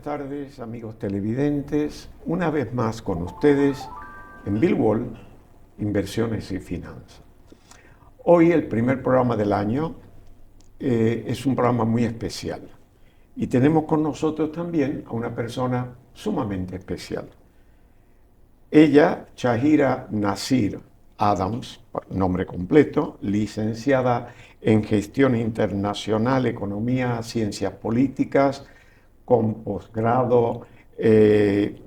tardes, amigos televidentes. Una vez más con ustedes en Bill Wall, Inversiones y Finanzas. Hoy el primer programa del año es un programa muy especial y tenemos con nosotros también a una persona sumamente especial. Ella, Shahira Nasir Adams, nombre completo, licenciada en Gestión Internacional, Economía, Ciencias Políticas, con posgrado,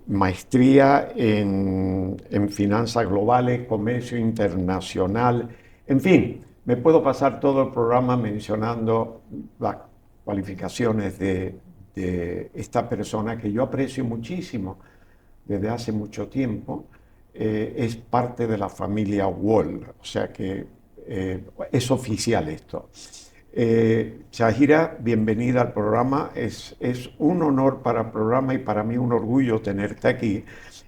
maestría en finanzas globales, comercio internacional, en fin, me puedo pasar todo el programa mencionando las cualificaciones de esta persona que yo aprecio muchísimo desde hace mucho tiempo. Es parte de la familia Wall, o sea que es oficial esto. Shahira, bienvenida al programa. Es un honor para el programa y para mí un orgullo tenerte aquí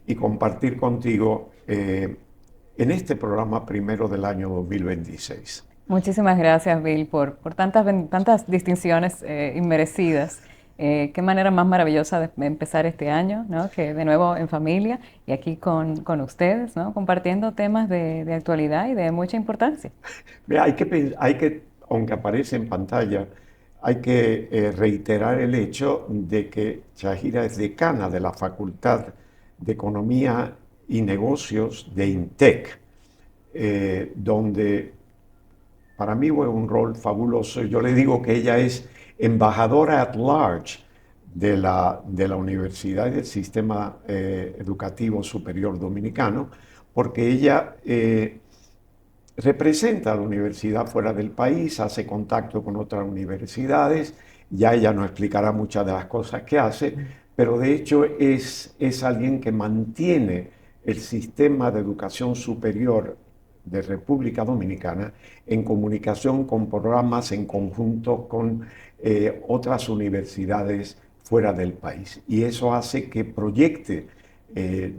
y compartir contigo en este programa primero del año 2026. Muchísimas gracias, Bill, por tantas distinciones inmerecidas. Qué manera más maravillosa de empezar este año, ¿no? Que de nuevo en familia y aquí con ustedes, ¿no? Compartiendo temas de actualidad y de mucha importancia. Mira, aunque aparece en pantalla, hay que reiterar el hecho de que Shahira es decana de la Facultad de Economía y Negocios de INTEC, donde para mí fue un rol fabuloso. Yo le digo que ella es embajadora at large de la universidad y del sistema educativo superior dominicano, porque ella representa a la universidad fuera del país, hace contacto con otras universidades, ya ella nos explicará muchas de las cosas que hace, pero de hecho es alguien que mantiene el sistema de educación superior de República Dominicana en comunicación con programas en conjunto con otras universidades fuera del país. Y eso hace que proyecte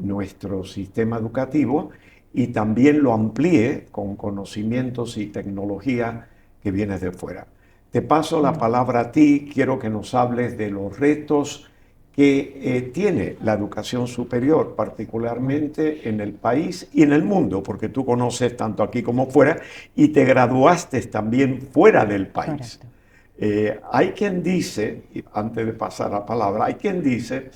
nuestro sistema educativo y también lo amplíe con conocimientos y tecnología que viene de fuera. Te paso la palabra a ti, quiero que nos hables de los retos que tiene la educación superior, particularmente en el país y en el mundo, porque tú conoces tanto aquí como fuera y te graduaste también fuera del país. Hay quien dice, antes de pasar la palabra, hay quien dice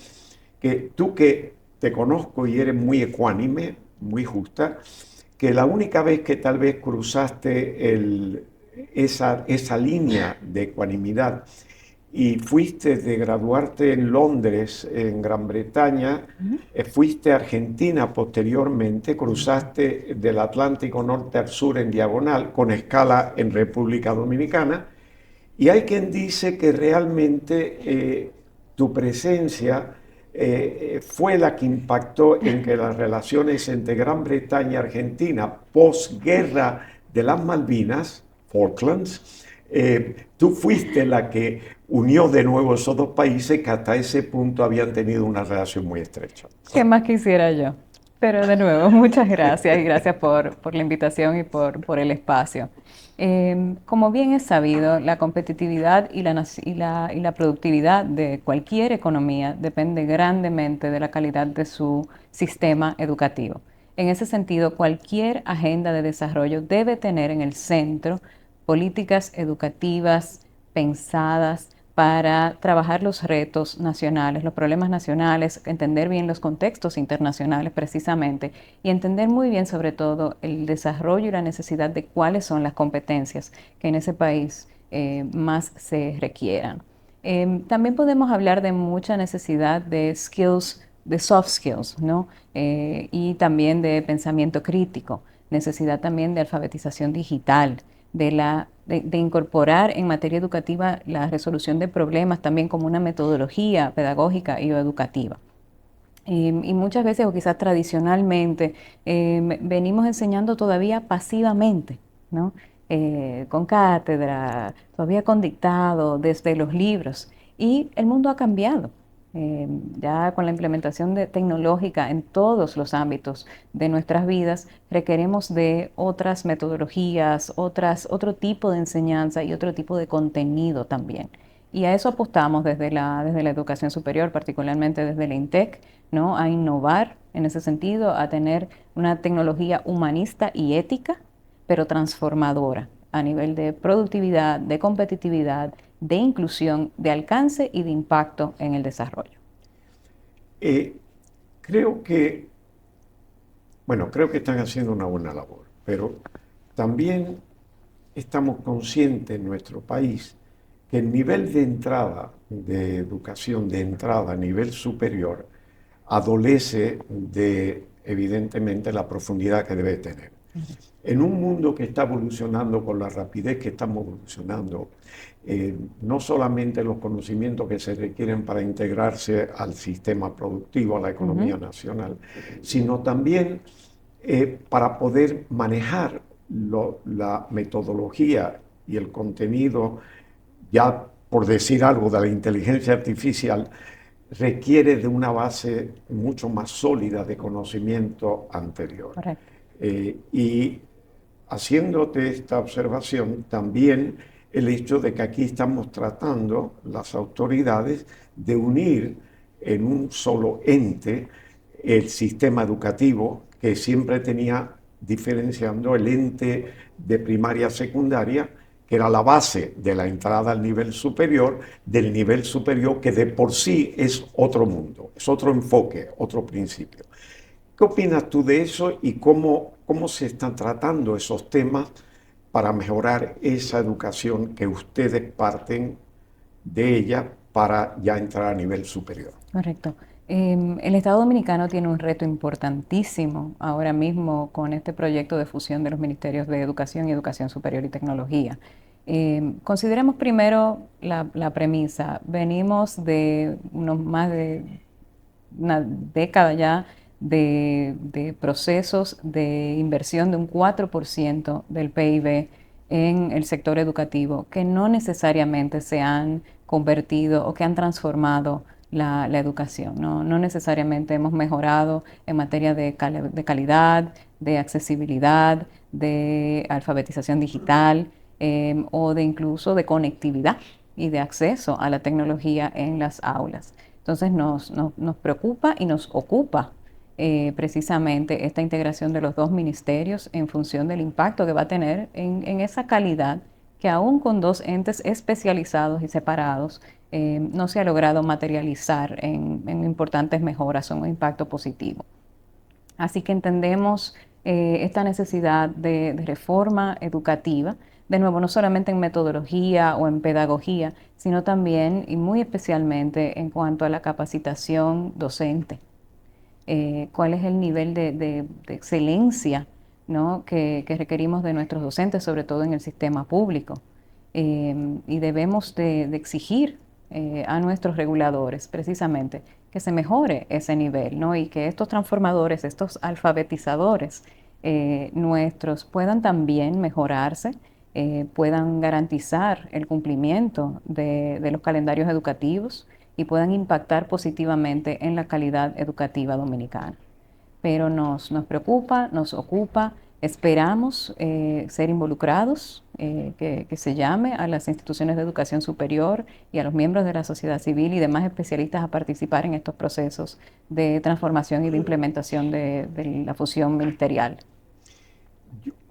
que tú que te conozco y eres muy ecuánime, muy justa, que la única vez que tal vez cruzaste esa línea de ecuanimidad y fuiste de graduarte en Londres, en Gran Bretaña, fuiste a Argentina posteriormente, cruzaste del Atlántico Norte al Sur en diagonal, con escala en República Dominicana, y hay quien dice que realmente tu presencia fue la que impactó en que las relaciones entre Gran Bretaña y Argentina, posguerra de las Malvinas, Falklands, tú fuiste la que unió de nuevo esos dos países que hasta ese punto habían tenido una relación muy estrecha. ¿Qué más quisiera yo? Pero de nuevo, muchas gracias y gracias por la invitación y por el espacio. Como bien es sabido, la competitividad y la productividad de cualquier economía depende grandemente de la calidad de su sistema educativo. En ese sentido, cualquier agenda de desarrollo debe tener en el centro políticas educativas pensadas para trabajar los retos nacionales, los problemas nacionales, entender bien los contextos internacionales precisamente y entender muy bien sobre todo el desarrollo y la necesidad de cuáles son las competencias que en ese país más se requieran. También podemos hablar de mucha necesidad de skills, de soft skills, ¿no? Y también de pensamiento crítico, necesidad también de alfabetización digital, de incorporar en materia educativa la resolución de problemas también como una metodología pedagógica y educativa. Y muchas veces, o quizás tradicionalmente, venimos enseñando todavía pasivamente, ¿no? Con cátedra, todavía con dictado, desde los libros. Y el mundo ha cambiado. Ya con la implementación tecnológica en todos los ámbitos de nuestras vidas, requerimos de otras metodologías, otro tipo de enseñanza y otro tipo de contenido también. Y a eso apostamos desde la educación superior, particularmente desde el INTEC, ¿no? A innovar en ese sentido, a tener una tecnología humanista y ética, pero transformadora a nivel de productividad, de competitividad, de inclusión, de alcance y de impacto en el desarrollo. Eh, creo que, bueno, creo que están haciendo una buena labor, pero también estamos conscientes en nuestro país que el nivel de entrada de educación, de entrada a nivel superior, adolece de, evidentemente, la profundidad que debe tener. En un mundo que está evolucionando con la rapidez que estamos evolucionando, no solamente los conocimientos que se requieren para integrarse al sistema productivo, a la economía nacional, sino también para poder manejar la metodología y el contenido, ya por decir algo, de la inteligencia artificial, requiere de una base mucho más sólida de conocimiento anterior. Correcto. Y haciéndote esta observación, también el hecho de que aquí estamos tratando, las autoridades, de unir en un solo ente el sistema educativo, que siempre tenía diferenciando el ente de primaria secundaria, que era la base de la entrada al nivel superior, del nivel superior que de por sí es otro mundo, es otro enfoque, otro principio. ¿Qué opinas tú de eso y cómo se están tratando esos temas para mejorar esa educación que ustedes parten de ella para ya entrar a nivel superior? Correcto. El Estado Dominicano tiene un reto importantísimo ahora mismo con este proyecto de fusión de los Ministerios de Educación y Educación Superior y Tecnología. Consideremos primero la premisa. Venimos de más de una década ya de procesos de inversión de un 4% del PIB en el sector educativo que no necesariamente se han convertido o que han transformado la educación. No necesariamente hemos mejorado en materia de calidad, de accesibilidad, de alfabetización digital o de incluso de conectividad y de acceso a la tecnología en las aulas. Entonces nos preocupa y nos ocupa precisamente esta integración de los dos ministerios en función del impacto que va a tener en esa calidad que aún con dos entes especializados y separados no se ha logrado materializar en importantes mejoras o un impacto positivo. Así que entendemos esta necesidad de reforma educativa, de nuevo, no solamente en metodología o en pedagogía, sino también y muy especialmente en cuanto a la capacitación docente. ¿Cuál es el nivel de excelencia, ¿no? que requerimos de nuestros docentes, sobre todo en el sistema público? Y debemos de exigir a nuestros reguladores precisamente que se mejore ese nivel, ¿no? Y que estos transformadores, estos alfabetizadores nuestros puedan también mejorarse, puedan garantizar el cumplimiento de los calendarios educativos y puedan impactar positivamente en la calidad educativa dominicana. Pero nos preocupa, nos ocupa. Esperamos ser involucrados, que se llame a las instituciones de educación superior y a los miembros de la sociedad civil y demás especialistas a participar en estos procesos de transformación y de implementación de la fusión ministerial.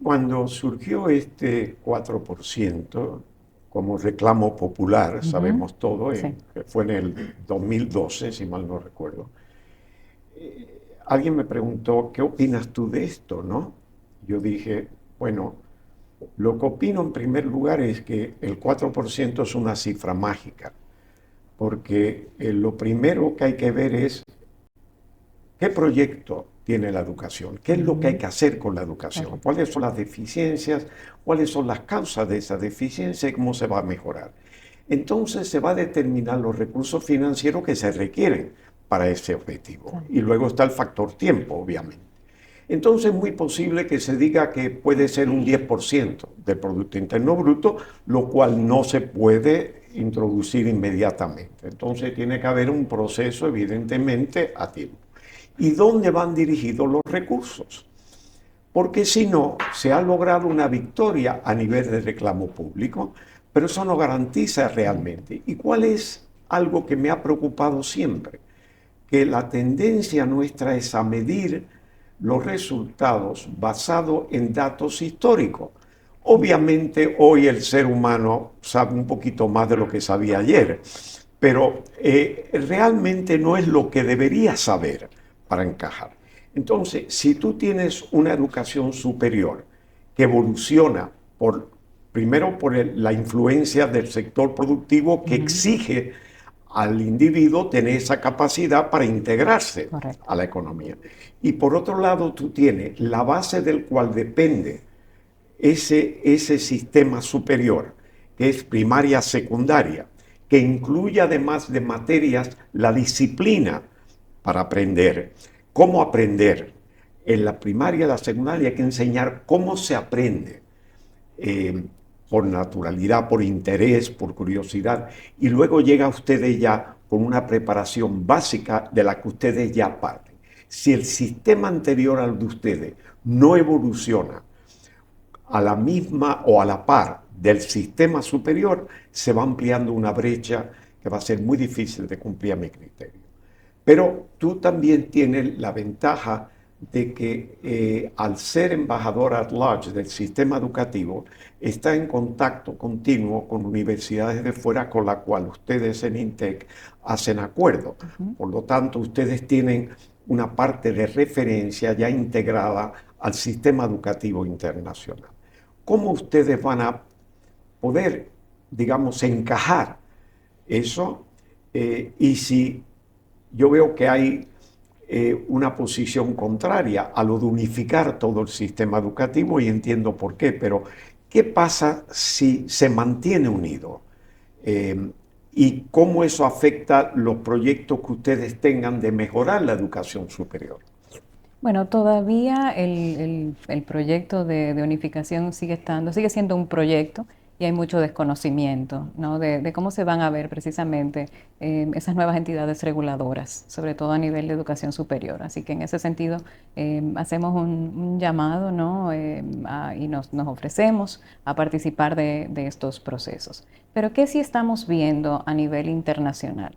Cuando surgió este 4% como reclamo popular, sabemos todo, Sí. que fue en el 2012, si mal no recuerdo, alguien me preguntó, ¿qué opinas tú de esto, no? Yo dije, bueno, lo que opino en primer lugar es que el 4% es una cifra mágica, porque lo primero que hay que ver es qué proyecto tiene la educación, qué es lo que hay que hacer con la educación, cuáles son las deficiencias, cuáles son las causas de esa deficiencia y cómo se va a mejorar. Entonces se va a determinar los recursos financieros que se requieren para ese objetivo. Y luego está el factor tiempo, obviamente. Entonces es muy posible que se diga que puede ser un 10% del Producto Interno Bruto, lo cual no se puede introducir inmediatamente. Entonces tiene que haber un proceso, evidentemente, a tiempo. ¿Y dónde van dirigidos los recursos? Porque si no, se ha logrado una victoria a nivel de reclamo público, pero eso no garantiza realmente. ¿Y cuál es algo que me ha preocupado siempre? Que la tendencia nuestra es a medir los resultados basados en datos históricos. Obviamente hoy el ser humano sabe un poquito más de lo que sabía ayer, pero realmente no es lo que debería saber para encajar. Entonces, si tú tienes una educación superior que evoluciona primero por la influencia del sector productivo que exige al individuo tener esa capacidad para integrarse Correcto. a la economía. Y por otro lado, tú tienes la base del cual depende ese sistema superior, que es primaria, secundaria, que incluye además de materias la disciplina para aprender. ¿Cómo aprender? En la primaria y la secundaria hay que enseñar cómo se aprende. Por naturalidad, por interés, por curiosidad, y luego llega a ustedes ya con una preparación básica de la que ustedes ya parten. Si el sistema anterior al de ustedes no evoluciona a la misma o a la par del sistema superior, se va ampliando una brecha que va a ser muy difícil de cumplir a mi criterio. Pero tú también tienes la ventaja de que al ser embajador at large del sistema educativo, está en contacto continuo con universidades de fuera con las cuales ustedes en INTEC hacen acuerdo. Por lo tanto, ustedes tienen una parte de referencia ya integrada al sistema educativo internacional. ¿Cómo ustedes van a poder, digamos, encajar eso? Y si yo veo que hay una posición contraria a lo de unificar todo el sistema educativo y entiendo por qué, pero ¿qué pasa si se mantiene unido? ¿Y cómo eso afecta los proyectos que ustedes tengan de mejorar la educación superior? Bueno, todavía el proyecto de unificación sigue siendo un proyecto y hay mucho desconocimiento, ¿no? De cómo se van a ver precisamente esas nuevas entidades reguladoras, sobre todo a nivel de educación superior. Así que en ese sentido hacemos un llamado, ¿no? Y nos ofrecemos a participar de estos procesos. Pero ¿qué sí estamos viendo a nivel internacional?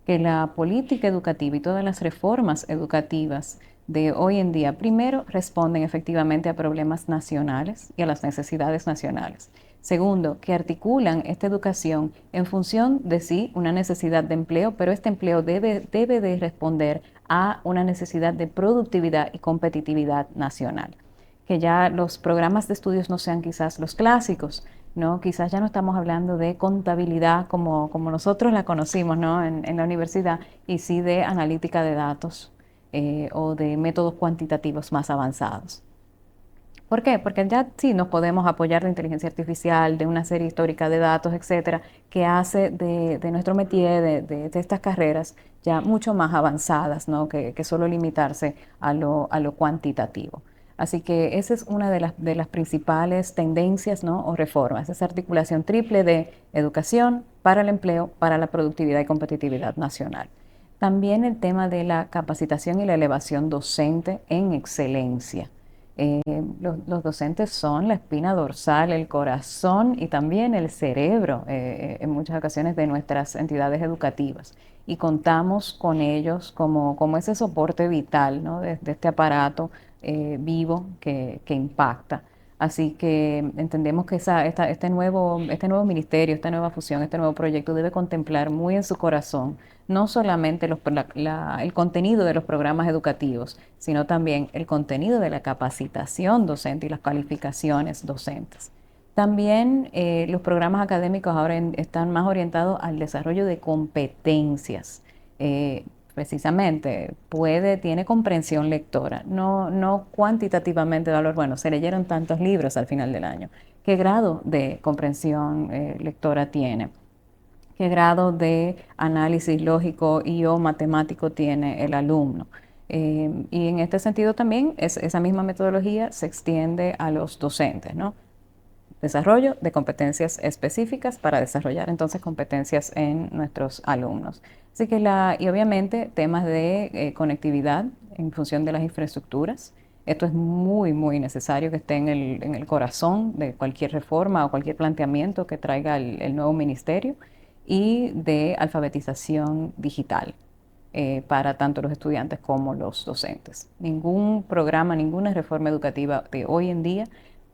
Que la política educativa y todas las reformas educativas de hoy en día, primero, responden efectivamente a problemas nacionales y a las necesidades nacionales. Segundo, que articulan esta educación en función de sí, una necesidad de empleo, pero este empleo debe de responder a una necesidad de productividad y competitividad nacional. Que ya los programas de estudios no sean quizás los clásicos, ¿no? Quizás ya no estamos hablando de contabilidad como nosotros la conocimos, ¿no? en la universidad, y sí de analítica de datos o de métodos cuantitativos más avanzados. ¿Por qué? Porque ya sí nos podemos apoyar de inteligencia artificial, de una serie histórica de datos, etcétera, que hace de nuestro métier, de estas carreras, ya mucho más avanzadas, ¿no? Que solo limitarse a lo cuantitativo. Así que esa es una de las principales tendencias, ¿no? O reformas, esa articulación triple de educación para el empleo, para la productividad y competitividad nacional. También el tema de la capacitación y la elevación docente en excelencia. Los docentes son la espina dorsal, el corazón y también el cerebro en muchas ocasiones de nuestras entidades educativas. Y contamos con ellos como ese soporte vital, ¿no? de este aparato vivo que impacta. Así que entendemos que este nuevo ministerio, esta nueva fusión, este nuevo proyecto debe contemplar muy en su corazón no solamente el contenido de los programas educativos, sino también el contenido de la capacitación docente y las calificaciones docentes. También los programas académicos ahora están más orientados al desarrollo de competencias. Precisamente, tiene comprensión lectora, no cuantitativamente valor, bueno, se leyeron tantos libros al final del año. ¿Qué grado de comprensión lectora tiene? ¿Qué grado de análisis lógico y o matemático tiene el alumno? Y en este sentido también esa misma metodología se extiende a los docentes, ¿no? Desarrollo de competencias específicas para desarrollar entonces competencias en nuestros alumnos. Así que y obviamente temas de conectividad en función de las infraestructuras, Esto es muy, muy necesario que esté en el corazón de cualquier reforma o cualquier planteamiento que traiga el nuevo ministerio y de alfabetización digital para tanto los estudiantes como los docentes. Ningún programa, ninguna reforma educativa de hoy en día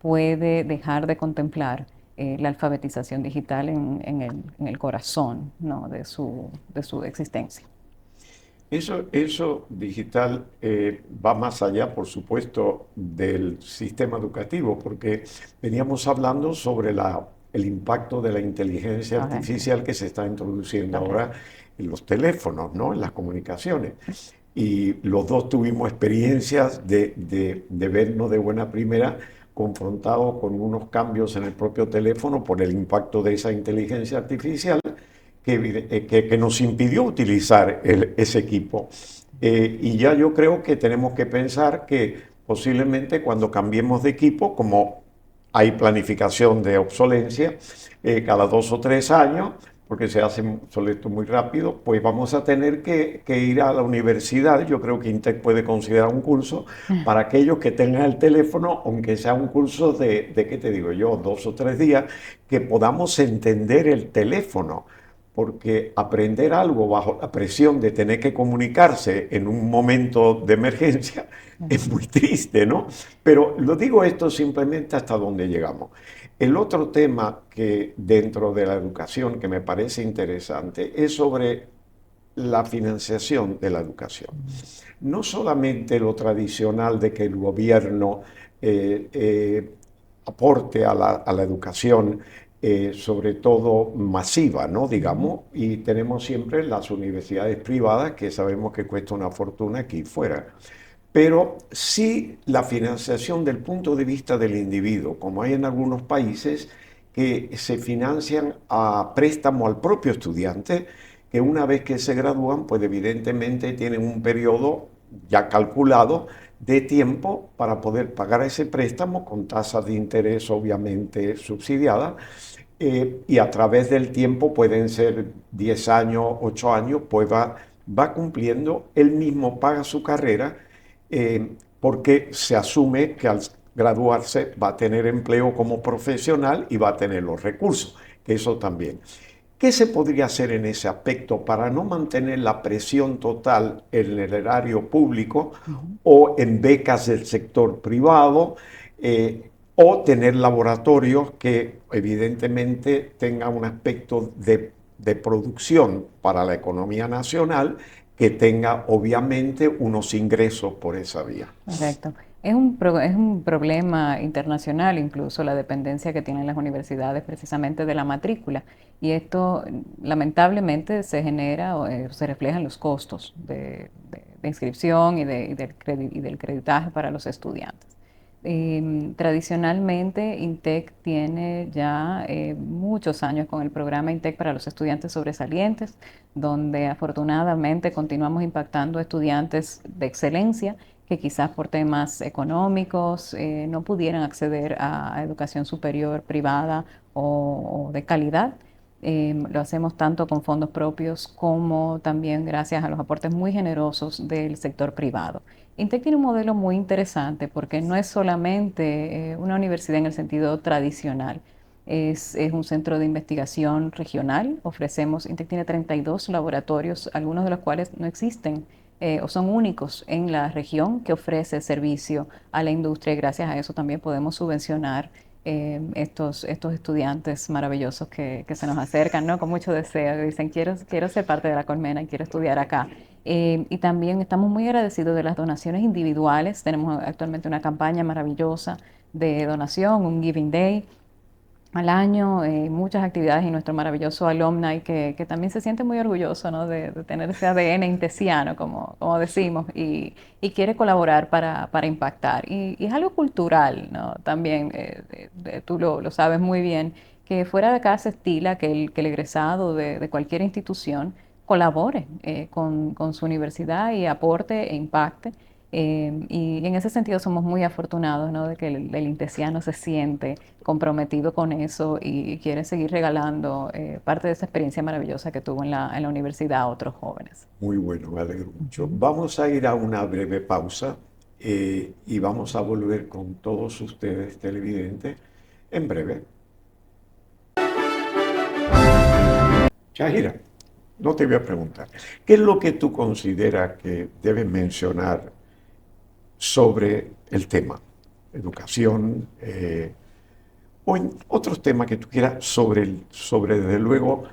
puede dejar de contemplar la alfabetización digital en el corazón, ¿no?, de su existencia. Eso digital va más allá, por supuesto, del sistema educativo, porque veníamos hablando sobre el impacto de la inteligencia Correcto, artificial que se está introduciendo ahora correcto. en los teléfonos, ¿no? En las comunicaciones. Y los dos tuvimos experiencias de vernos de buena primera confrontados con unos cambios en el propio teléfono por el impacto de esa inteligencia artificial que nos impidió utilizar ese equipo. Y ya yo creo que tenemos que pensar que posiblemente cuando cambiemos de equipo, como hay planificación de obsolencia cada 2 o 3 años, porque se hace obsoleto muy rápido, pues vamos a tener que ir a la universidad. Yo creo que INTEC puede considerar un curso para aquellos que tengan el teléfono, aunque sea un curso ¿qué te digo yo?, 2 o 3 días, que podamos entender el teléfono, porque aprender algo bajo la presión de tener que comunicarse en un momento de emergencia es muy triste, ¿no? Pero lo digo esto simplemente hasta donde llegamos. El otro tema que dentro de la educación que me parece interesante es sobre la financiación de la educación. No solamente lo tradicional de que el gobierno aporte a la educación, sobre todo masiva, ¿no? Digamos, y tenemos siempre las universidades privadas que sabemos que cuesta una fortuna aquí fuera. Pero sí la financiación del punto de vista del individuo, como hay en algunos países que se financian a préstamo al propio estudiante, que una vez que se gradúan, pues evidentemente tienen un periodo ya calculado de tiempo para poder pagar ese préstamo con tasas de interés obviamente subsidiadas, y a través del tiempo pueden ser 10 años, 8 años, pues va cumpliendo, él mismo paga su carrera, porque se asume que al graduarse va a tener empleo como profesional y va a tener los recursos, que eso también. ¿Qué se podría hacer en ese aspecto para no mantener la presión total en el erario público Ujú. o en becas del sector privado, o tener laboratorios que evidentemente tengan un aspecto de producción para la economía nacional, que tenga obviamente unos ingresos por esa vía? Correcto. Es un problema internacional, incluso la dependencia que tienen las universidades precisamente de la matrícula. Y esto lamentablemente se genera o se refleja en los costos de inscripción y del creditaje para los estudiantes. Tradicionalmente, INTEC tiene ya muchos años con el programa INTEC para los estudiantes sobresalientes, donde afortunadamente continuamos impactando a estudiantes de excelencia que quizás por temas económicos no pudieran acceder a educación superior privada o de calidad. Lo hacemos tanto con fondos propios como también gracias a los aportes muy generosos del sector privado. INTEC tiene un modelo muy interesante porque no es solamente una universidad en el sentido tradicional, es un centro de investigación regional. INTEC tiene 32 laboratorios, algunos de los cuales no existen o son únicos en la región, que ofrece servicio a la industria, y gracias a eso también podemos subvencionar estos estudiantes maravillosos que se nos acercan, ¿no?, con mucho deseo, dicen quiero ser parte de la colmena y quiero estudiar acá. Y también estamos muy agradecidos de las donaciones individuales. Tenemos actualmente una campaña maravillosa de donación, un Giving Day al año, muchas actividades, y nuestro maravilloso alumni que también se siente muy orgulloso, ¿no?, de tener ese ADN intesiano, como decimos, y quiere colaborar para impactar. Y es algo cultural, ¿no? También, tú lo sabes muy bien, que fuera de acá se estila que el egresado de cualquier institución colabore con su universidad y aporte e impacte. Y en ese sentido somos muy afortunados, ¿no?, de que el intesiano se siente comprometido con eso y quiere seguir regalando parte de esa experiencia maravillosa que tuvo en la universidad a otros jóvenes. Muy bueno, me alegro mucho. Ujú. Vamos a ir a una breve pausa y vamos a volver con todos ustedes televidentes en breve. Shahira, no te voy a preguntar, ¿qué es lo que tú consideras que debes mencionar sobre el tema? Educación, o en otros temas que tú quieras sobre desde luego,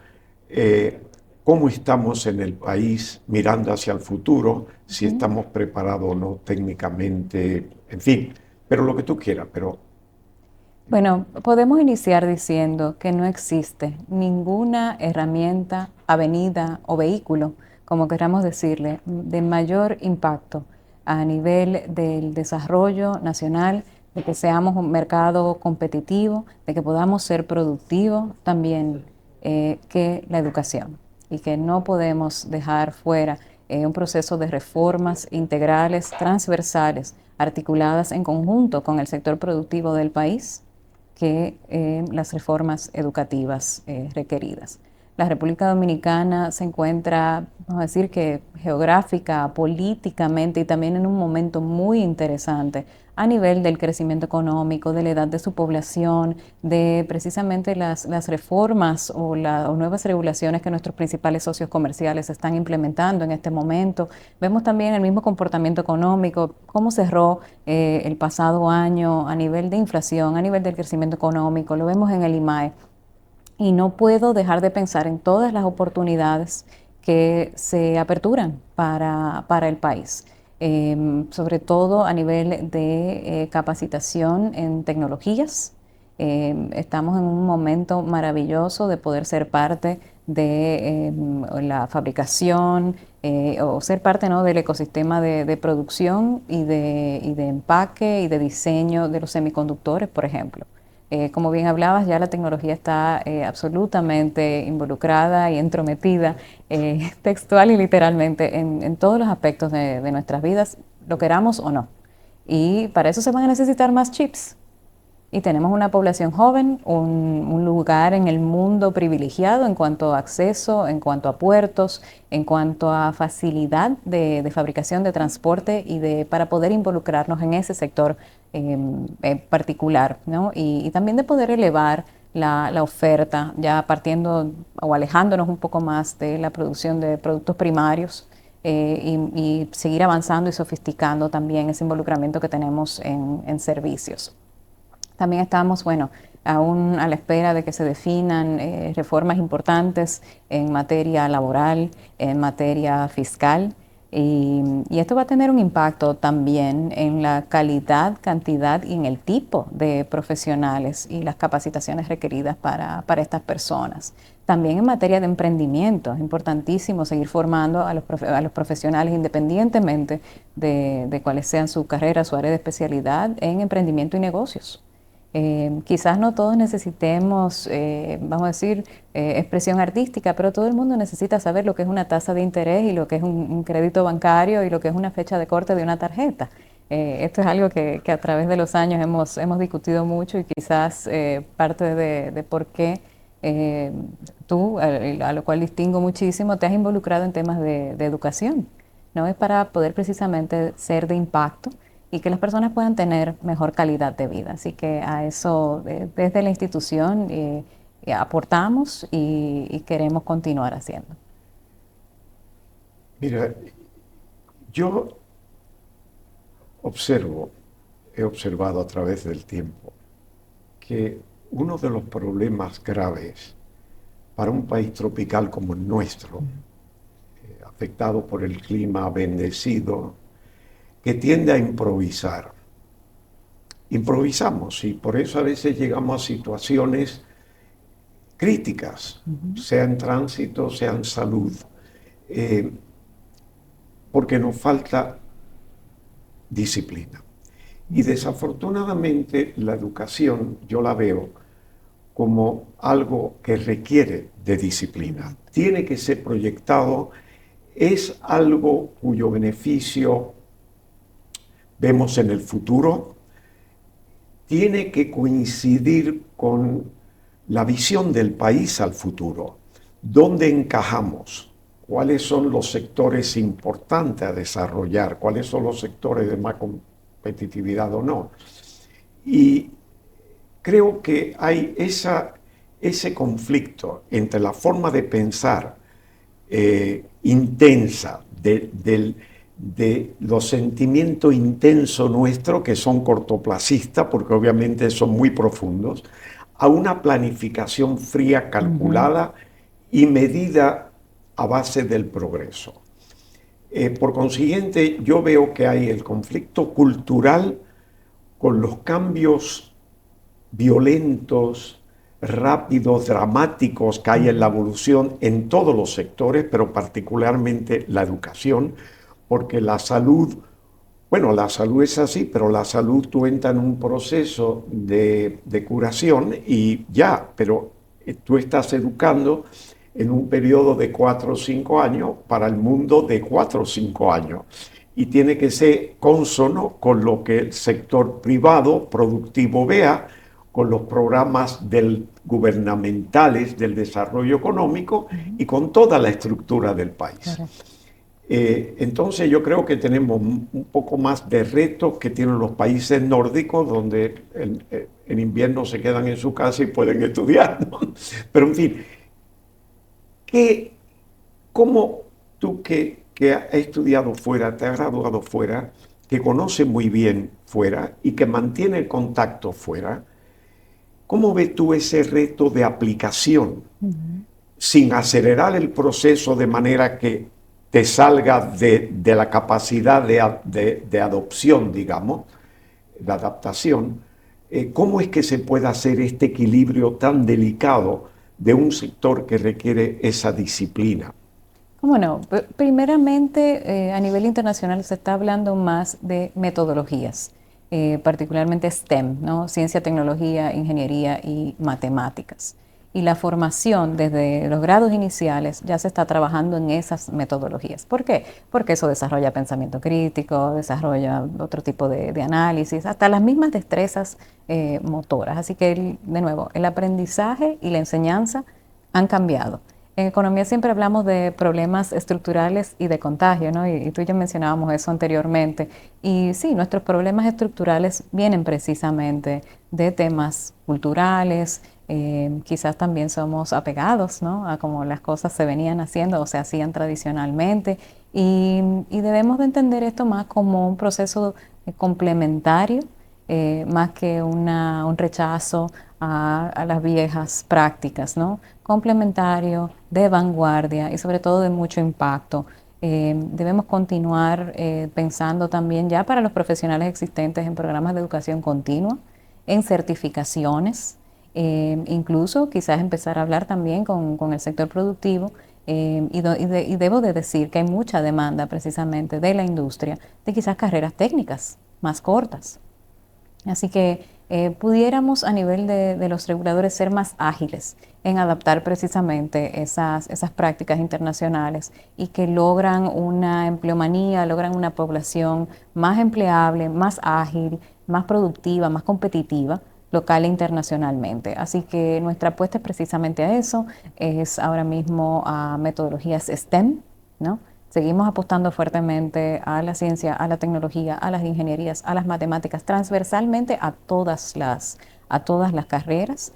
eh, cómo estamos en el país mirando hacia el futuro, si estamos preparados o no técnicamente, en fin, pero lo que tú quieras, pero Bueno, podemos iniciar diciendo que no existe ninguna herramienta, avenida o vehículo, como queramos decirle, de mayor impacto a nivel del desarrollo nacional, de que seamos un mercado competitivo, de que podamos ser productivos también, que la educación. Y que no podemos dejar fuera un proceso de reformas integrales, transversales, articuladas en conjunto con el sector productivo del país, que las reformas educativas requeridas. La República Dominicana se encuentra, vamos a decir que geográfica, políticamente y también en un momento muy interesante a nivel del crecimiento económico, de la edad de su población, de precisamente las reformas o nuevas regulaciones que nuestros principales socios comerciales están implementando en este momento. Vemos también el mismo comportamiento económico, cómo cerró el pasado año a nivel de inflación, a nivel del crecimiento económico, lo vemos en el IMAE. Y no puedo dejar de pensar en todas las oportunidades que se aperturan para el país, sobre todo a nivel de capacitación en tecnologías. Estamos en un momento maravilloso de poder ser parte de la fabricación o ser parte, ¿no?, del ecosistema de producción y de empaque y de diseño de los semiconductores, por ejemplo. Como bien hablabas, ya la tecnología está absolutamente involucrada y entrometida, textual y literalmente, en todos los aspectos de nuestras vidas, lo queramos o no. Y para eso se van a necesitar más chips. Y tenemos una población joven, un lugar en el mundo privilegiado en cuanto a acceso, en cuanto a puertos, en cuanto a facilidad de fabricación, de transporte para poder involucrarnos en ese sector particular, ¿no? Y también de poder elevar la oferta, ya partiendo o alejándonos un poco más de la producción de productos primarios. Y seguir avanzando y sofisticando también ese involucramiento que tenemos en servicios. También estamos, bueno, aún a la espera de que se definan reformas importantes en materia laboral, en materia fiscal. Y esto va a tener un impacto también en la calidad, cantidad y en el tipo de profesionales y las capacitaciones requeridas para estas personas. También en materia de emprendimiento, es importantísimo seguir formando a los profesionales independientemente de cuáles sean su carrera, su área de especialidad en emprendimiento y negocios. Quizás no todos necesitemos, vamos a decir, expresión artística, pero todo el mundo necesita saber lo que es una tasa de interés y lo que es un crédito bancario y lo que es una fecha de corte de una tarjeta. Esto es algo que a través de los años hemos discutido mucho y quizás parte de por qué tú, a lo cual distingo muchísimo, te has involucrado en temas de educación, ¿no? Es para poder precisamente ser de impacto y que las personas puedan tener mejor calidad de vida. Así que a eso, desde la institución, aportamos y queremos continuar haciendo. mira, yo he observado a través del tiempo que uno de los problemas graves para un país tropical como el nuestro, afectado por el clima bendecido, que tiende a improvisar. Improvisamos y por eso a veces llegamos a situaciones críticas, sea en tránsito, sea en salud, porque nos falta disciplina. Y desafortunadamente la educación yo la veo como algo que requiere de disciplina. Tiene que ser proyectado, es algo cuyo beneficio vemos en el futuro, tiene que coincidir con la visión del país al futuro. ¿Dónde encajamos? ¿Cuáles son los sectores importantes a desarrollar? ¿Cuáles son los sectores de competitividad o no. Y creo que hay ese conflicto entre la forma de pensar intensa, de los sentimientos intensos nuestros, que son cortoplacistas, porque obviamente son muy profundos, a una planificación fría, calculada y medida a base del progreso. Por consiguiente, yo veo que hay el conflicto cultural con los cambios violentos, rápidos, dramáticos que hay en la evolución en todos los sectores, pero particularmente la educación, porque la salud, bueno, la salud es así, pero la salud tú entras en un proceso de curación y ya, pero tú estás educando en un periodo de 4 o 5 años para el mundo de 4 o 5 años. Y tiene que ser consono con lo que el sector privado productivo vea, con los programas gubernamentales del desarrollo económico y con toda la estructura del país. Entonces yo creo que tenemos un poco más de retos que tienen los países nórdicos, donde en invierno se quedan en su casa y pueden estudiar, ¿no? Pero en fin, ¿cómo tú que has estudiado fuera, te has graduado fuera, que conoces muy bien fuera y que mantiene el contacto fuera, ¿cómo ves tú ese reto de aplicación sin acelerar el proceso de manera que te salga de la capacidad de adopción, digamos, de adaptación? ¿Cómo es que se puede hacer este equilibrio tan delicado de un sector que requiere esa disciplina? Bueno, primeramente a nivel internacional se está hablando más de metodologías, particularmente STEM, ¿no? Ciencia, tecnología, ingeniería y matemáticas. Y la formación desde los grados iniciales ya se está trabajando en esas metodologías. ¿Por qué? Porque eso desarrolla pensamiento crítico, desarrolla otro tipo de análisis, hasta las mismas destrezas motoras. Así que, de nuevo, el aprendizaje y la enseñanza han cambiado. En economía siempre hablamos de problemas estructurales y de contagio, ¿no? Y tú y yo mencionábamos eso anteriormente. Y sí, nuestros problemas estructurales vienen precisamente de temas culturales, quizás también somos apegados, ¿no? A cómo las cosas se venían haciendo o se hacían tradicionalmente. Y debemos de entender esto más como un proceso complementario, más que un rechazo a las viejas prácticas, ¿no? Complementario, de vanguardia y sobre todo de mucho impacto. Debemos continuar pensando también ya para los profesionales existentes en programas de educación continua, en certificaciones, incluso quizás empezar a hablar también con el sector productivo. Y debo de decir que hay mucha demanda precisamente de la industria de quizás carreras técnicas más cortas. Así que pudiéramos a nivel de los reguladores ser más ágiles en adaptar precisamente esas prácticas internacionales y que logran una empleomanía, logran una población más empleable, más ágil, más productiva, más competitiva local e internacionalmente. Así que nuestra apuesta es precisamente a eso, es ahora mismo a metodologías STEM, ¿no? Seguimos apostando fuertemente a la ciencia, a la tecnología, a las ingenierías, a las matemáticas, transversalmente a todas las carreras.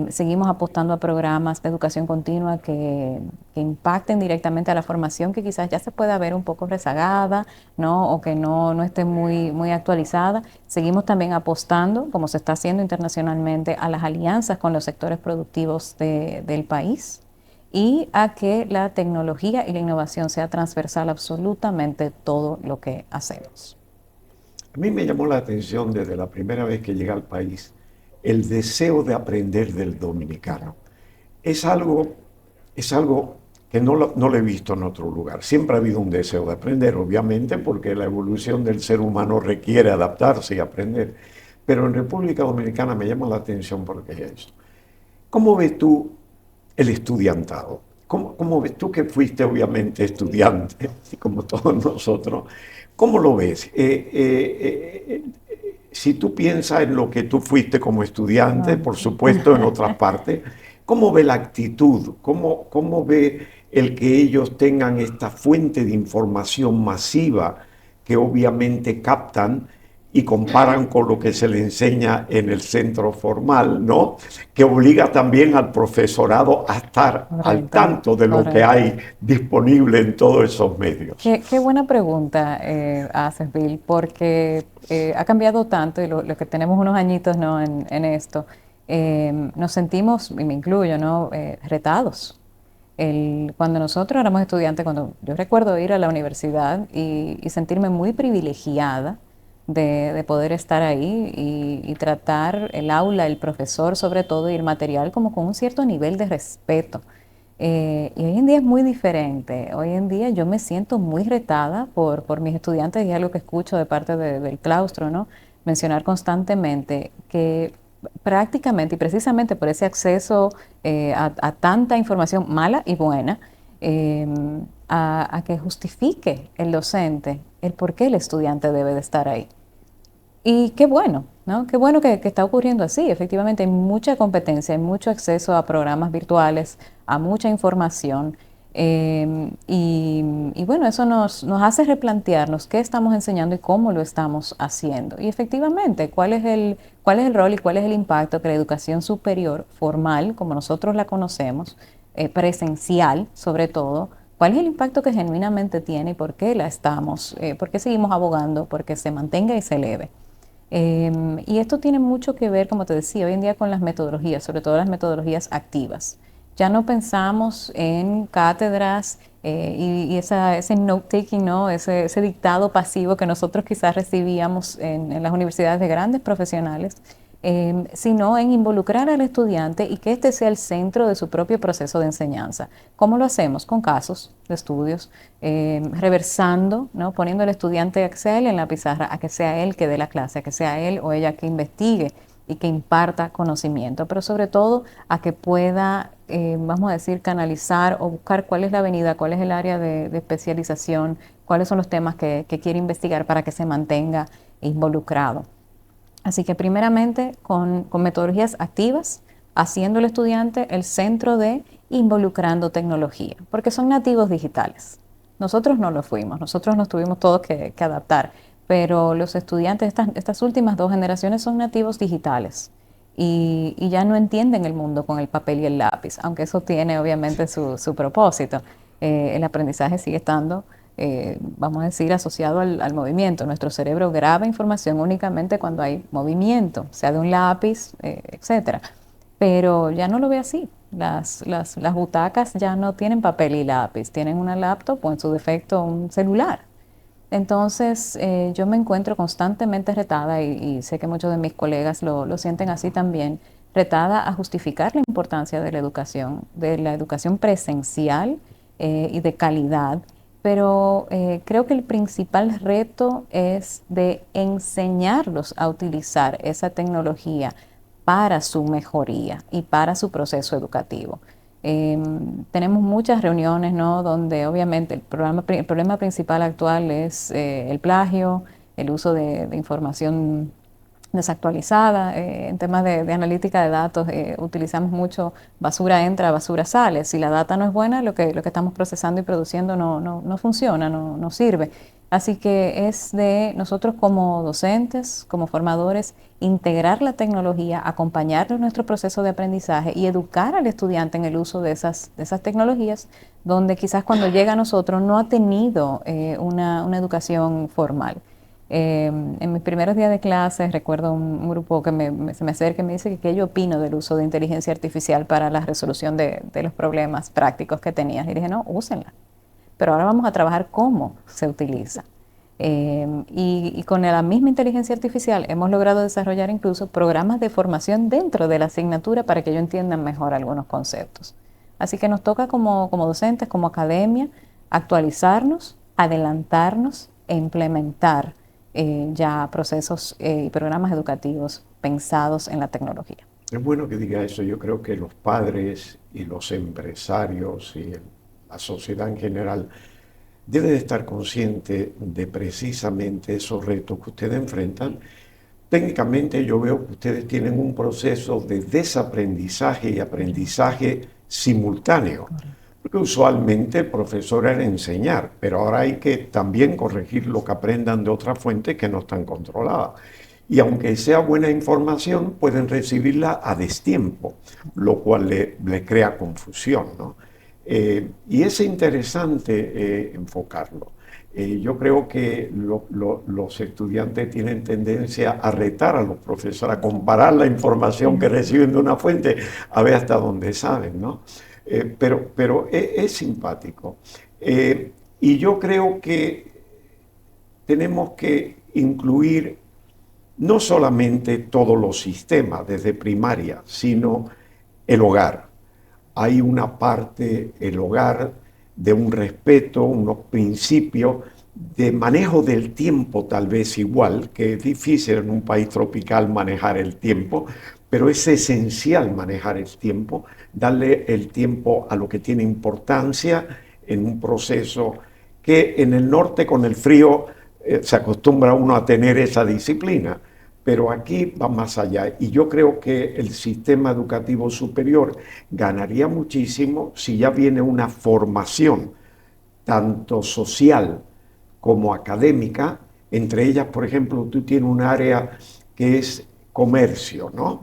Seguimos apostando a programas de educación continua que impacten directamente a la formación que quizás ya se pueda ver un poco rezagada, ¿no? O que no esté muy actualizada. Seguimos también apostando, como se está haciendo internacionalmente, a las alianzas con los sectores productivos del país y a que la tecnología y la innovación sea transversal a absolutamente todo lo que hacemos. A mí me llamó la atención desde la primera vez que llegué al país el deseo de aprender del dominicano. Es algo, es algo que no lo he visto en otro lugar. Siempre ha habido un deseo de aprender, obviamente, porque la evolución del ser humano requiere adaptarse y aprender. Pero en República Dominicana me llama la atención porque es eso. ¿Cómo ves tú el estudiantado? ¿Cómo ves tú que fuiste obviamente estudiante, como todos nosotros? ¿Cómo lo ves? Si tú piensas en lo que tú fuiste como estudiante, por supuesto en otras partes, ¿cómo ve la actitud? ¿Cómo ve el que ellos tengan esta fuente de información masiva que obviamente captan y comparan con lo que se le enseña en el centro formal, ¿no? Que obliga también al profesorado a estar al Correcto, tanto de lo que correcto. hay disponible en todos esos medios. Qué buena pregunta haces, Bill, porque ha cambiado tanto y lo que tenemos unos añitos, ¿no? en esto, nos sentimos, y me incluyo, ¿no? Retados. Cuando nosotros éramos estudiantes, cuando yo recuerdo ir a la universidad y sentirme muy privilegiada de poder estar ahí y tratar el aula, el profesor sobre todo y el material como con un cierto nivel de respeto. Y hoy en día es muy diferente. Hoy en día yo me siento muy retada por mis estudiantes y es algo que escucho de parte del claustro, ¿no? Mencionar constantemente que prácticamente y precisamente por ese acceso a tanta información mala y buena, eh, a que justifique el docente el por qué el estudiante debe de estar ahí. Y qué bueno, ¿no? Qué bueno que está ocurriendo así. Efectivamente, hay mucha competencia, hay mucho acceso a programas virtuales, a mucha información. Y bueno, eso nos hace replantearnos qué estamos enseñando y cómo lo estamos haciendo. Y efectivamente, cuál es el rol y cuál es el impacto que la educación superior formal, como nosotros la conocemos, presencial sobre todo, cuál es el impacto que genuinamente tiene y por qué por qué seguimos abogando, porque se mantenga y se eleve. Y esto tiene mucho que ver, como te decía, hoy en día con las metodologías, sobre todo las metodologías activas. Ya no pensamos en cátedras ese note-taking, ¿no? Ese dictado pasivo que nosotros quizás recibíamos en las universidades de grandes profesionales, sino en involucrar al estudiante y que este sea el centro de su propio proceso de enseñanza. ¿Cómo lo hacemos? Con casos de estudios, reversando, ¿no? Poniendo al estudiante a que sea él en la pizarra, a que sea él que dé la clase, a que sea él o ella que investigue y que imparta conocimiento, pero sobre todo a que pueda, vamos a decir, canalizar o buscar cuál es la avenida, cuál es el área de especialización, cuáles son los temas que quiere investigar para que se mantenga involucrado. Así que primeramente con metodologías activas, haciendo al estudiante el centro de involucrando tecnología, porque son nativos digitales. Nosotros no lo fuimos, nosotros nos tuvimos todos que adaptar, pero los estudiantes, estas últimas dos generaciones son nativos digitales y ya no entienden el mundo con el papel y el lápiz, aunque eso tiene obviamente su propósito. El aprendizaje sigue estando, vamos a decir, asociado al movimiento. Nuestro cerebro graba información únicamente cuando hay movimiento, sea de un lápiz, etcétera. Pero ya no lo ve así. Las butacas ya no tienen papel y lápiz, tienen una laptop o en su defecto un celular. Entonces, yo me encuentro constantemente retada y sé que muchos de mis colegas lo sienten así también, retada a justificar la importancia de la educación presencial y de calidad, pero creo que el principal reto es de enseñarlos a utilizar esa tecnología para su mejoría y para su proceso educativo. Tenemos muchas reuniones, ¿no? Donde obviamente el problema principal actual es el plagio, el uso de información desactualizada. En temas de analítica de datos utilizamos mucho basura entra, basura sale. Si la data no es buena, lo que estamos procesando y produciendo no funciona, no sirve. Así que es de nosotros como docentes, como formadores, integrar la tecnología, acompañarlo en nuestro proceso de aprendizaje y educar al estudiante en el uso de esas tecnologías, donde quizás cuando llega a nosotros no ha tenido una educación formal. En mis primeros días de clase recuerdo un grupo que se me acerca y me dice que qué yo opino del uso de inteligencia artificial para la resolución de los problemas prácticos que tenías. Y dije, no, úsenla. Pero ahora vamos a trabajar cómo se utiliza. Y con la misma inteligencia artificial hemos logrado desarrollar incluso programas de formación dentro de la asignatura para que ellos entiendan mejor algunos conceptos. Así que nos toca como docentes, como academia, actualizarnos, adelantarnos e implementar ya procesos y programas educativos pensados en la tecnología. Es bueno que diga eso. Yo creo que los padres y los empresarios y la sociedad en general debe de estar consciente de precisamente esos retos que ustedes enfrentan. Técnicamente yo veo que ustedes tienen un proceso de desaprendizaje y aprendizaje simultáneo. Correcto. Porque usualmente el profesor era enseñar, pero ahora hay que también corregir lo que aprendan de otras fuentes que no están controladas. Y aunque sea buena información, pueden recibirla a destiempo, lo cual le crea confusión, ¿no? Y es interesante enfocarlo. Yo creo que los estudiantes tienen tendencia a retar a los profesores, a comparar la información que reciben de una fuente, a ver hasta dónde saben, ¿no? Pero es simpático. Y yo creo que tenemos que incluir no solamente todos los sistemas desde primaria, sino el hogar. Hay una parte, el hogar, de un respeto, unos principios de manejo del tiempo tal vez igual, que es difícil en un país tropical manejar el tiempo, pero es esencial manejar el tiempo, darle el tiempo a lo que tiene importancia en un proceso que en el norte con el frío se acostumbra uno a tener esa disciplina, pero aquí va más allá. Y yo creo que el sistema educativo superior ganaría muchísimo si ya viene una formación, tanto social como académica. Entre ellas, por ejemplo, tú tienes un área que es comercio, ¿no?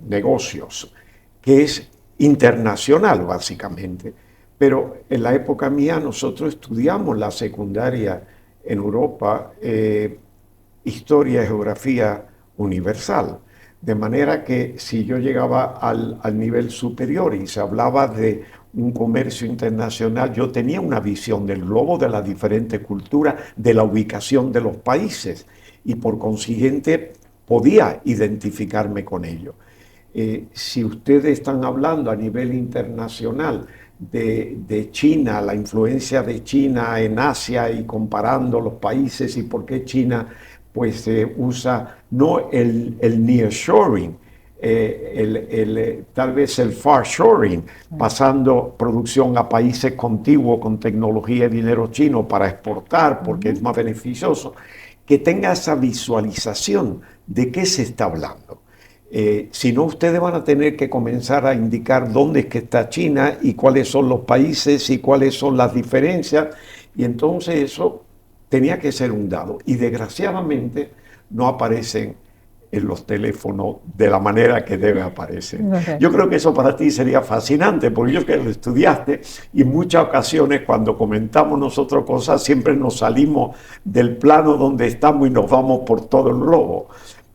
Negocios, que es internacional básicamente. Pero en la época mía nosotros estudiamos la secundaria en Europa, historia y geografía universal. De manera que si yo llegaba al nivel superior y se hablaba de un comercio internacional, yo tenía una visión del globo, de las diferentes culturas, de la ubicación de los países y por consiguiente podía identificarme con ello. Si ustedes están hablando a nivel internacional de China, la influencia de China en Asia y comparando los países y por qué China pues usa no el nearshoring, tal vez el farshoring, pasando producción a países contiguos con tecnología y dinero chino para exportar porque es más beneficioso, que tenga esa visualización de qué se está hablando. Si no, ustedes van a tener que comenzar a indicar dónde es que está China y cuáles son los países y cuáles son las diferencias, y entonces eso tenía que ser un dado. Y desgraciadamente no aparecen en los teléfonos de la manera que debe aparecer. Okay. Yo creo que eso para ti sería fascinante, porque yo que lo estudiaste y en muchas ocasiones cuando comentamos nosotros cosas siempre nos salimos del plano donde estamos y nos vamos por todo el globo.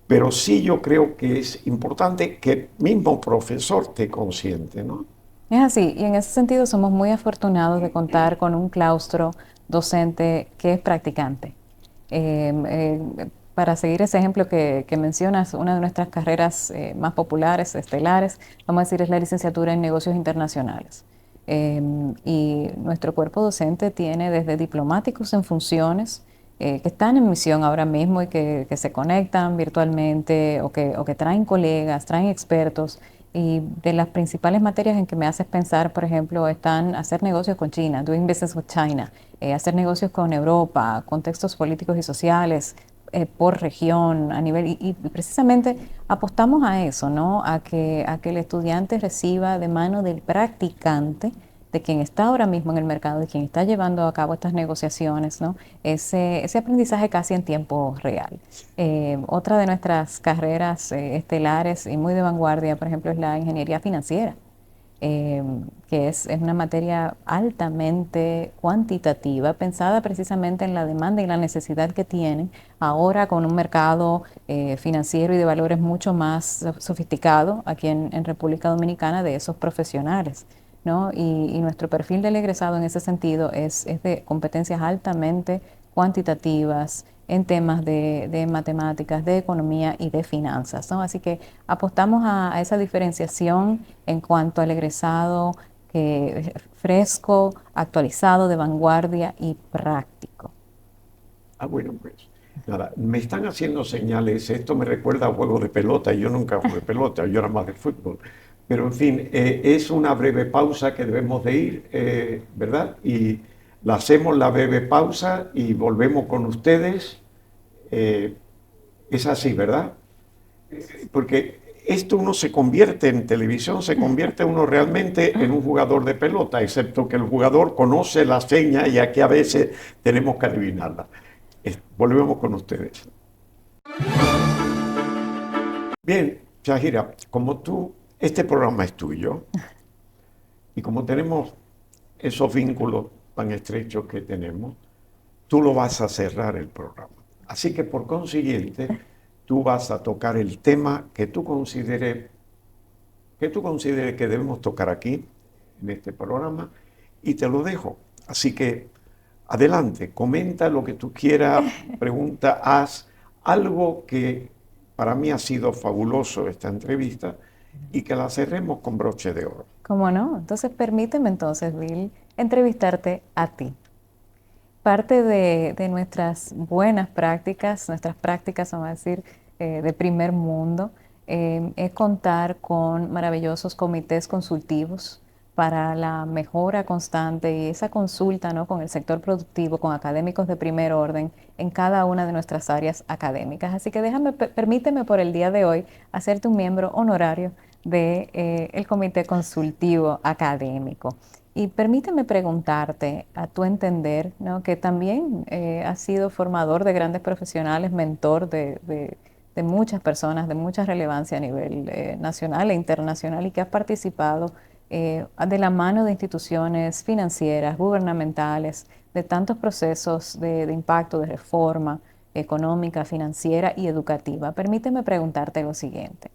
Pero sí yo creo que es importante que el mismo profesor esté consciente, ¿no? Es así, y en ese sentido somos muy afortunados de contar con un claustro docente que es practicante. Para seguir ese ejemplo que mencionas, una de nuestras carreras más populares, estelares, vamos a decir, es la licenciatura en negocios internacionales. Y nuestro cuerpo docente tiene desde diplomáticos en funciones, que están en misión ahora mismo y que se conectan virtualmente o que traen colegas, traen expertos. Y de las principales materias en que me haces pensar, por ejemplo, están hacer negocios con China, doing business with China, hacer negocios con Europa, contextos políticos y sociales, por región, a nivel, y precisamente apostamos a eso, ¿no? A que el estudiante reciba de mano del practicante, de quien está ahora mismo en el mercado, de quien está llevando a cabo estas negociaciones, ¿no? Ese aprendizaje casi en tiempo real. Otra de nuestras carreras estelares y muy de vanguardia, por ejemplo, es la ingeniería financiera, que es una materia altamente cuantitativa, pensada precisamente en la demanda y la necesidad que tienen ahora con un mercado financiero y de valores mucho más sofisticado aquí en República Dominicana de esos profesionales, ¿no? Y nuestro perfil del egresado en ese sentido es de competencias altamente cuantitativas en temas de matemáticas, de economía y de finanzas, ¿no? Así que apostamos a esa diferenciación en cuanto al egresado fresco, actualizado, de vanguardia y práctico. Bueno, pues nada, me están haciendo señales, esto me recuerda a juegos de pelota, yo nunca jugué pelota, yo era más de fútbol. Pero en fin, es una breve pausa que debemos de ir, ¿verdad? Y la hacemos la breve pausa y volvemos con ustedes. Es así, ¿verdad? Porque esto uno se convierte en televisión, se convierte uno realmente en un jugador de pelota, excepto que el jugador conoce la seña y aquí a veces tenemos que adivinarla. Volvemos con ustedes. Bien, Shahira, como tú, este programa es tuyo y como tenemos esos vínculos tan estrechos que tenemos, tú lo vas a cerrar el programa. Así que por consiguiente, tú vas a tocar el tema que tú consideres que debemos tocar aquí, en este programa, y te lo dejo. Así que adelante, comenta lo que tú quieras, pregunta, haz algo que para mí ha sido fabuloso esta entrevista y que la cerremos con broche de oro. ¿Cómo no? Entonces permíteme entonces, Bill, entrevistarte a ti. Parte de nuestras buenas prácticas, nuestras prácticas, vamos a decir, de primer mundo, es contar con maravillosos comités consultivos para la mejora constante y esa consulta, ¿no?, con el sector productivo, con académicos de primer orden en cada una de nuestras áreas académicas. Así que permíteme por el día de hoy hacerte un miembro honorario de, el comité consultivo académico. Y permíteme preguntarte, a tu entender, ¿no?, que también has sido formador de grandes profesionales, mentor de muchas personas de mucha relevancia a nivel nacional e internacional y que has participado de la mano de instituciones financieras, gubernamentales, de tantos procesos de impacto, de reforma económica, financiera y educativa. Permíteme preguntarte lo siguiente.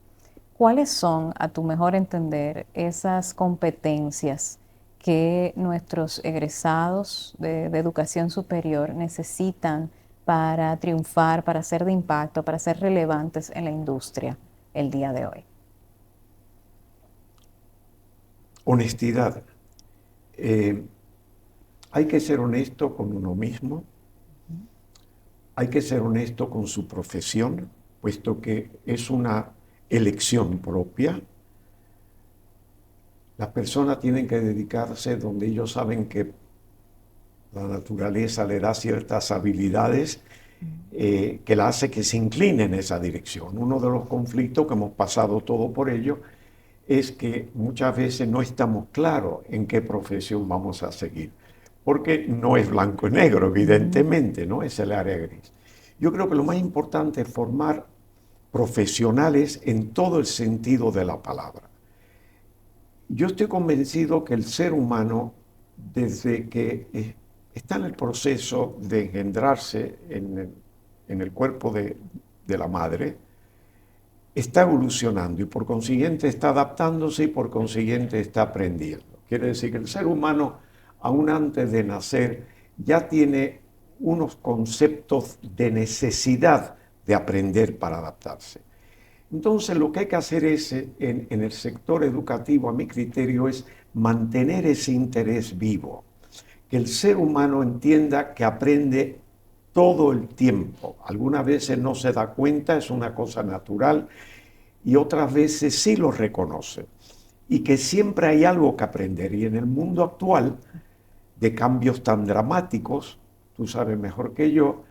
¿Cuáles son, a tu mejor entender, esas competencias que nuestros egresados de educación superior necesitan para triunfar, para ser de impacto, para ser relevantes en la industria el día de hoy? Honestidad. Hay que ser honesto con uno mismo, hay que ser honesto con su profesión, puesto que es una elección propia. Las personas tienen que dedicarse donde ellos saben que la naturaleza le da ciertas habilidades que la hace que se incline en esa dirección. Uno de los conflictos que hemos pasado todo por ello es que muchas veces no estamos claros en qué profesión vamos a seguir, porque no es blanco y negro, evidentemente, ¿no? Es el área gris. Yo creo que lo más importante es formar profesionales en todo el sentido de la palabra. Yo estoy convencido que el ser humano, desde que está en el proceso de engendrarse en el cuerpo de la madre, está evolucionando y por consiguiente está adaptándose y por consiguiente está aprendiendo. Quiere decir que el ser humano, aún antes de nacer, ya tiene unos conceptos de necesidad de aprender para adaptarse. Entonces lo que hay que hacer es, en el sector educativo, a mi criterio, es mantener ese interés vivo, que el ser humano entienda que aprende todo el tiempo. Algunas veces no se da cuenta, es una cosa natural, y otras veces sí lo reconoce. Y que siempre hay algo que aprender. Y en el mundo actual, de cambios tan dramáticos, tú sabes mejor que yo,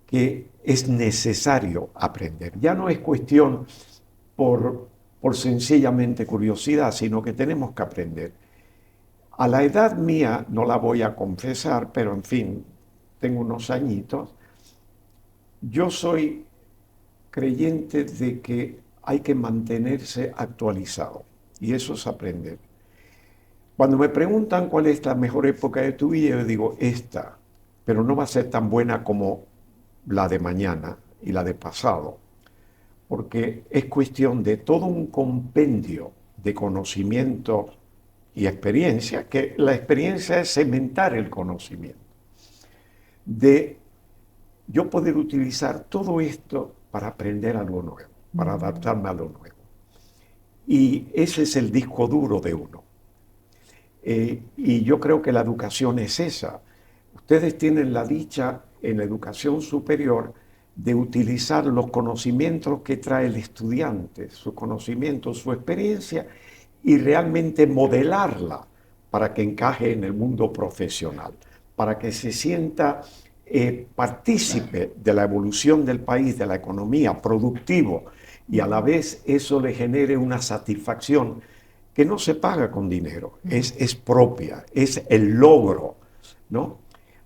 que es necesario aprender. Ya no es cuestión por sencillamente curiosidad, sino que tenemos que aprender. A la edad mía, no la voy a confesar, pero en fin, tengo unos añitos, yo soy creyente de que hay que mantenerse actualizado y eso es aprender. Cuando me preguntan cuál es la mejor época de tu vida, yo digo esta, pero no va a ser tan buena como la de mañana y la de pasado, porque es cuestión de todo un compendio de conocimiento y experiencia, que la experiencia es cementar el conocimiento, de yo poder utilizar todo esto para aprender algo nuevo, para adaptarme a lo nuevo. Y ese es el disco duro de uno. Y yo creo que la educación es esa. Ustedes tienen la dicha en la educación superior de utilizar los conocimientos que trae el estudiante, su conocimiento, su experiencia, y realmente modelarla para que encaje en el mundo profesional, para que se sienta partícipe de la evolución del país, de la economía, productivo, y a la vez eso le genere una satisfacción que no se paga con dinero, es propia, es el logro, ¿no?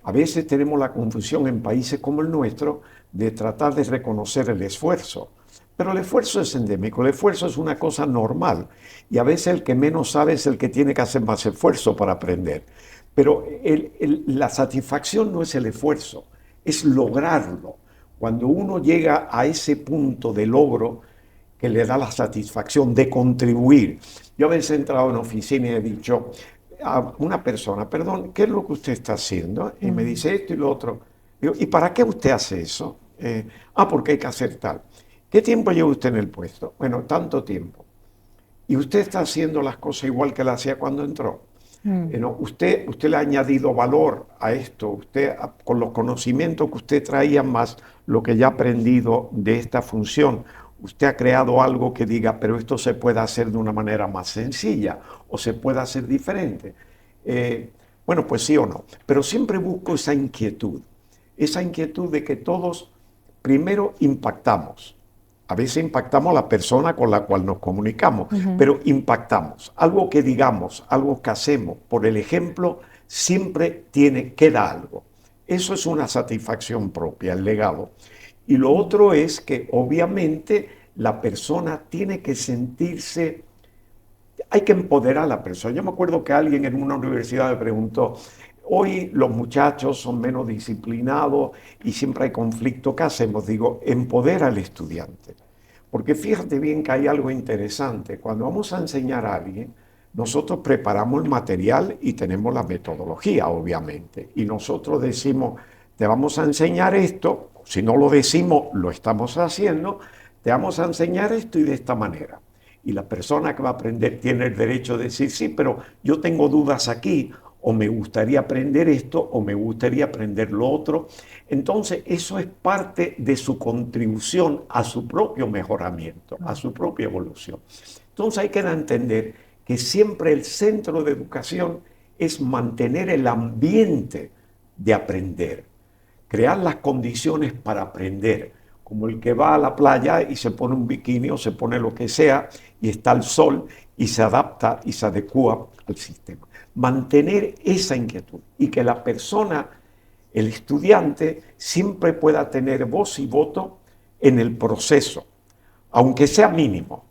A veces tenemos la confusión en países como el nuestro de tratar de reconocer el esfuerzo, pero el esfuerzo es endémico, el esfuerzo es una cosa normal y a veces el que menos sabe es el que tiene que hacer más esfuerzo para aprender. Pero la satisfacción no es el esfuerzo, es lograrlo. Cuando uno llega a ese punto de logro que le da la satisfacción de contribuir. Yo a veces he entrado en oficina y he dicho a una persona, perdón, ¿qué es lo que usted está haciendo? Y me dice esto y lo otro. Digo, ¿y para qué usted hace eso? Porque hay que hacer tal. ¿Qué tiempo lleva usted en el puesto? Bueno, tanto tiempo. ¿Y usted está haciendo las cosas igual que las hacía cuando entró? No, usted le ha añadido valor a esto, usted con los conocimientos que usted traía más lo que ya ha aprendido de esta función, usted ha creado algo que diga, pero esto se puede hacer de una manera más sencilla o se puede hacer diferente. Bueno, pues sí o no, pero siempre busco esa inquietud de que todos primero impactamos. A veces impactamos a la persona con la cual nos comunicamos, pero impactamos. Algo que digamos, algo que hacemos, por el ejemplo, siempre queda algo. Eso es una satisfacción propia, el legado. Y lo otro es que obviamente la persona tiene que sentirse, hay que empoderar a la persona. Yo me acuerdo que alguien en una universidad me preguntó, hoy los muchachos son menos disciplinados y siempre hay conflicto, ¿qué hacemos? Digo, empodera al estudiante. Porque fíjate bien que hay algo interesante. Cuando vamos a enseñar a alguien, nosotros preparamos el material y tenemos la metodología, obviamente. Y nosotros decimos, te vamos a enseñar esto, si no lo decimos, lo estamos haciendo, te vamos a enseñar esto y de esta manera. Y la persona que va a aprender tiene el derecho de decir, sí, pero yo tengo dudas aquí, o me gustaría aprender esto, o me gustaría aprender lo otro. Entonces, eso es parte de su contribución a su propio mejoramiento, a su propia evolución. Entonces, hay que entender que siempre el centro de educación es mantener el ambiente de aprender, crear las condiciones para aprender, como el que va a la playa y se pone un bikini o se pone lo que sea y está al sol y se adapta y se adecua al sistema. Mantener esa inquietud y que la persona, el estudiante, siempre pueda tener voz y voto en el proceso, aunque sea mínimo.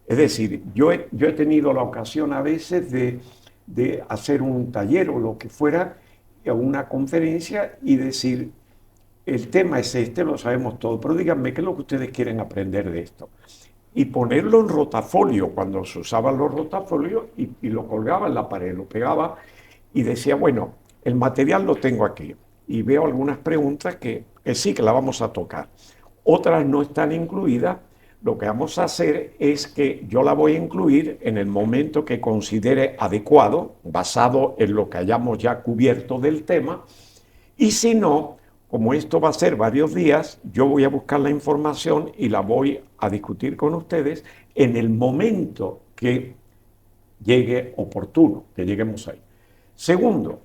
Es decir, yo he tenido la ocasión a veces de hacer un taller o lo que fuera, o una conferencia y decir, el tema es este, lo sabemos todo, pero díganme qué es lo que ustedes quieren aprender de esto. Y ponerlo en rotafolio, cuando se usaban los rotafolios, y lo colgaba en la pared, lo pegaba y decía, bueno, el material lo tengo aquí. Y veo algunas preguntas que sí, que la vamos a tocar. Otras no están incluidas. Lo que vamos a hacer es que yo la voy a incluir en el momento que considere adecuado, basado en lo que hayamos ya cubierto del tema. Y si no, como esto va a ser varios días, yo voy a buscar la información y la voy a discutir con ustedes en el momento que llegue oportuno, que lleguemos ahí. Segundo,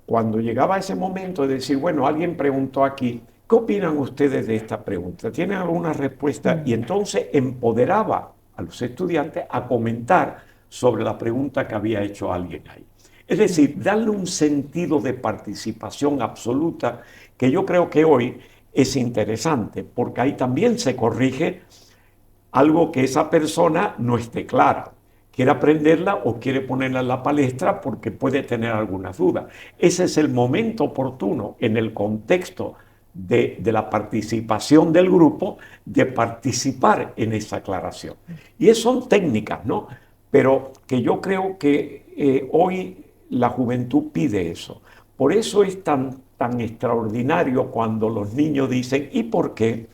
cuando llegaba ese momento de decir, bueno, alguien preguntó aquí, ¿qué opinan ustedes de esta pregunta? ¿Tienen alguna respuesta? Y entonces empoderaba a los estudiantes a comentar sobre la pregunta que había hecho alguien ahí. Es decir, darle un sentido de participación absoluta que yo creo que hoy es interesante, porque ahí también se corrige algo que esa persona no esté clara. Quiere aprenderla o quiere ponerla en la palestra porque puede tener algunas dudas. Ese es el momento oportuno en el contexto de la participación del grupo, de participar en esa aclaración. Y eso son técnicas, ¿no? Pero que yo creo que hoy la juventud pide eso. Por eso es tan extraordinario cuando los niños dicen, ¿y por qué?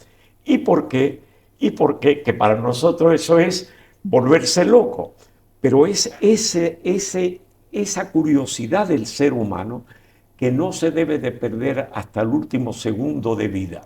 ¿Y por qué? ¿Y por qué? Que para nosotros eso es volverse loco. Pero es esa curiosidad del ser humano que no se debe de perder hasta el último segundo de vida.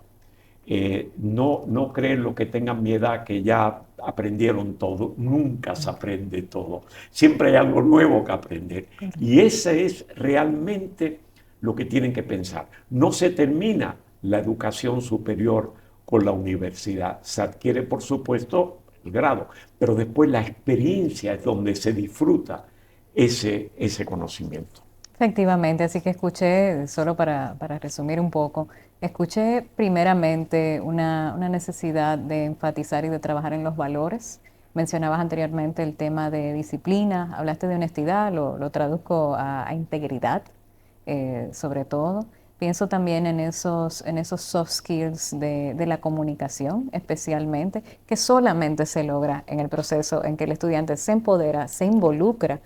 No creen los que tengan mi edad que ya aprendieron todo, nunca se aprende todo, siempre hay algo nuevo que aprender. Y ese es realmente lo que tienen que pensar. No se termina la educación superior con la universidad. Se adquiere, por supuesto, el grado, pero después la experiencia es donde se disfruta ese conocimiento. Efectivamente, así que escuché, solo para resumir un poco, escuché primeramente una necesidad de enfatizar y de trabajar en los valores. Mencionabas anteriormente el tema de disciplina, hablaste de honestidad, lo traduzco a integridad, sobre todo. Pienso también en esos soft skills de la comunicación, especialmente, que solamente se logra en el proceso en que el estudiante se empodera, se involucra,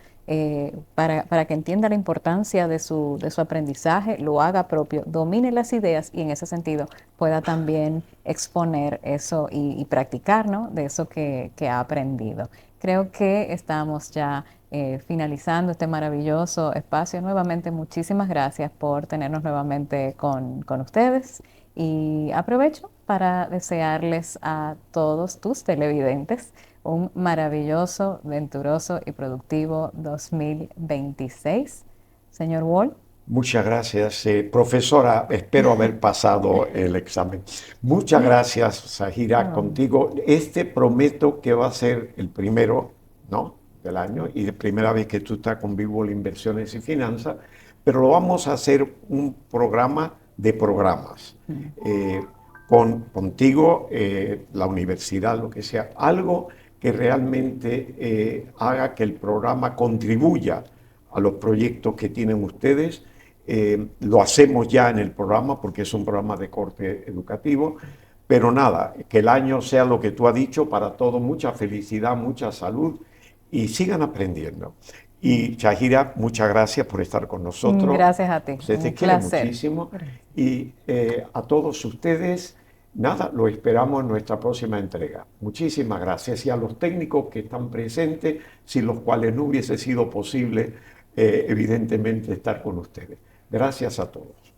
para que entienda la importancia de su aprendizaje, lo haga propio, domine las ideas y en ese sentido pueda también exponer eso y practicar, ¿no?, de eso que ha aprendido. Creo que estamos ya finalizando este maravilloso espacio. Nuevamente, muchísimas gracias por tenernos nuevamente con ustedes y aprovecho para desearles a todos tus televidentes un maravilloso, venturoso y productivo 2026. Señor Wall. Muchas gracias, profesora. Espero haber pasado el examen. Muchas gracias, Zahira, contigo. Prometo que va a ser el primero, ¿no?, del año y de primera vez que tú estás con Big-Wall Inversiones y Finanzas, pero lo vamos a hacer un programa de programas. Contigo, la universidad, lo que sea, algo que realmente haga que el programa contribuya a los proyectos que tienen ustedes. Lo hacemos ya en el programa porque es un programa de corte educativo, pero nada, que el año sea lo que tú has dicho para todos, mucha felicidad, mucha salud y sigan aprendiendo. Y Zahira, muchas gracias por estar con nosotros. Gracias a ti, Se te un quiere placer. muchísimo. Y a todos ustedes, nada, lo esperamos en nuestra próxima entrega. Muchísimas gracias. Y a los técnicos que están presentes, sin los cuales no hubiese sido posible, evidentemente, estar con ustedes. Gracias a todos.